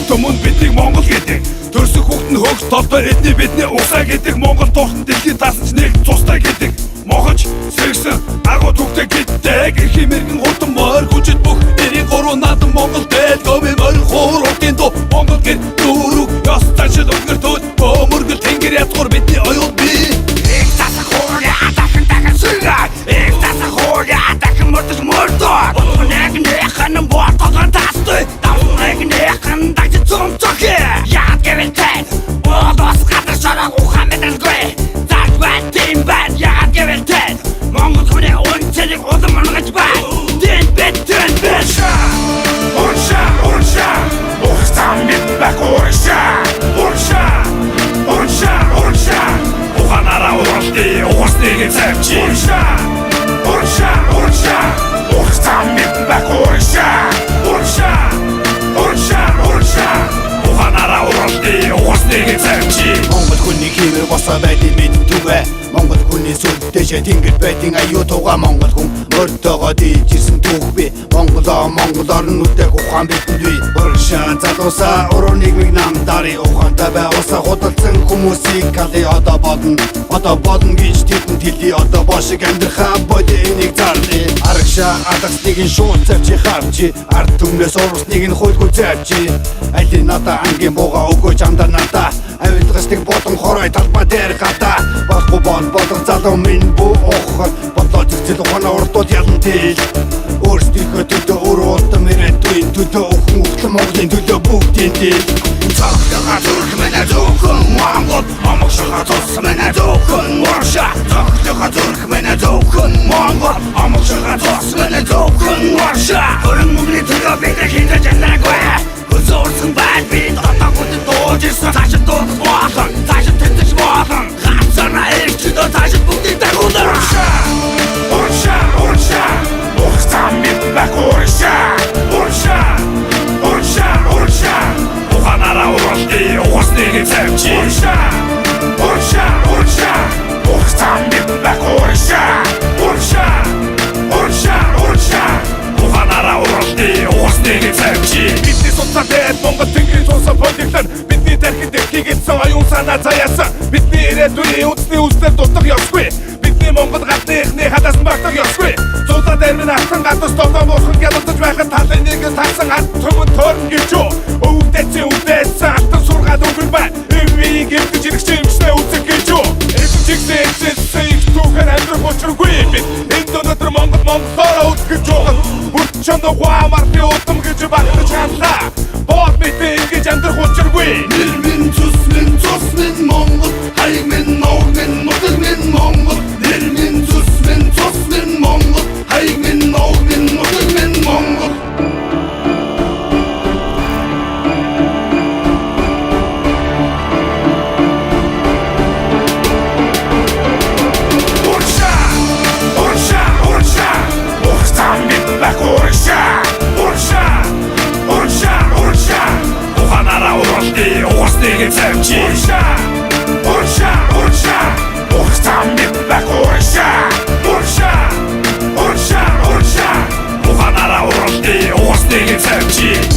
Төмөн бидний Монгол гэдэг төрсөх хүүхд нь хөгс толдоо эдний бидний усаа гэдэг Монгол дуухан дэлхийд таасан ч нэг цустай гэдэг мохож сэргсэн агуу түүхтэй гэдэг эрхийн мэргэн хурдан морь хүчит бүх эрийн гурван надан Монгол дээл гомын морь хууруудын дуу Монгол гэр дүүрэг ёс цаашид өнгөртөөд бөмөргөл тэнгэр язгуур бидний оюун бий их тасах хуурья дахин дахин сэргээ их тасах хуурья дахин мөрдөж мөрдөө Нээхэн бортогон тастой Нээхэн дагч зум цохи Яад гэвэл тэн Бодос гадар шорог ухаан мэдрэлгүй Зарт байна, тийм байна Яад гэвэл тэн Монгол хүний үнцэрийг улам мангаж байна Дэн бит Урша Ухсан бит бак Урша Уханара уралди Ухасныг зэмчи Урша Ухсан бит бак Урша Уханара уралди Ухасныг зэмчи Монгол хүний хэмээр босоо байдгийг мэдтүгэ Монгол хүний сүлдэшэ тэнгэр байдгийн аюу туга Монгол хүн мөртөөгөө дийжсэн түүхби Монголоор нүдэг ухаан битэнгүй Урагшаа залуусаа уруу нийгмиг намдари ухаантай бай усаа худалсан хүмүүсийг кали одоо бодно гэж тэдэнд хэлий одоо бошиг амьдрахаа боди энийг зарли Арагшаа алгасныг нь шууд завчи харчи ард түмнээс урусныг нь хуйлгүй завчи Али надаа ангийн бууга өгөөж амдаа надаа Авилгастыг бодон хорой талбай дээр гадаа Болохгүй болон залуу минь бүү ухаар Бодлоо зэгцэл ухаана урдууд ялан тэл Өөрсдийнхөө төлөө өрөөлтөн мэрэтүйн төлөө өхөн ухтлан Монголын төлөө бүгдийн тэл Цогтойгоо зүрх мэнэ зөвхөн Монгол Омогшогоо тус мэнэ зөвхөн Урша Цогтойгоо зүрх мэнэ зөвхөн Монгол Омогшогоо тус мэнэ зөвхөн Урша Өрөн мөнгөний төлөө бидээ хинтэж янаагүй Хөлсөөрсөн байна би дотоогуудын дууж ирсэн Цаашид дуудах болон Цаашид тэнцэж болон Гацарна ирчдөө цаашид бүгдийг дагуулар Урша Ухсан бит бак Урша Уханара уралди Ухасныг зэмчи Урша Ухсан бит бак Урша Уханара уралди Ухасныг зэмчи Бидний судсаа дээд Монгол тэнгэрийн цусан политикээр Бидний тархинд хийгээдсэн оюун санаа заяасан Бидний ирээдүйн үндэсний үлсээр дутах ёсгүй Бидний Монгол гадны эхний хадаас багтах ёсгүй Зулаа дэрмэн асан гадус толгой муурхан гялалдаж байхад талын нэгээс тагсан хат төмөн тойрн гэж юу Өвдээсэн алтан сургаад өнгөн бай Эвийг эвдэж ирэх чимчнээ үзэг гэж юу Эвчигсэн их түүхээр амьдрах учиргүй бид Энд өнөөдөр Монголоороо үзгэж байгаа Бүрчөнд ухаамарны удам гэж багтаж ханлаа Бод мэдээ ингэж амьдрах учиргүй Нэр минь цус минь Монгол Хаяг минь ног минь нутаг минь Монгол Нэр минь цус минь Монгол Хаяг минь ног минь нутаг минь Монгол Ухасныг зэмчи Урша Ухсан бит бак Урша Уханара уралди Ухасныг зэмчи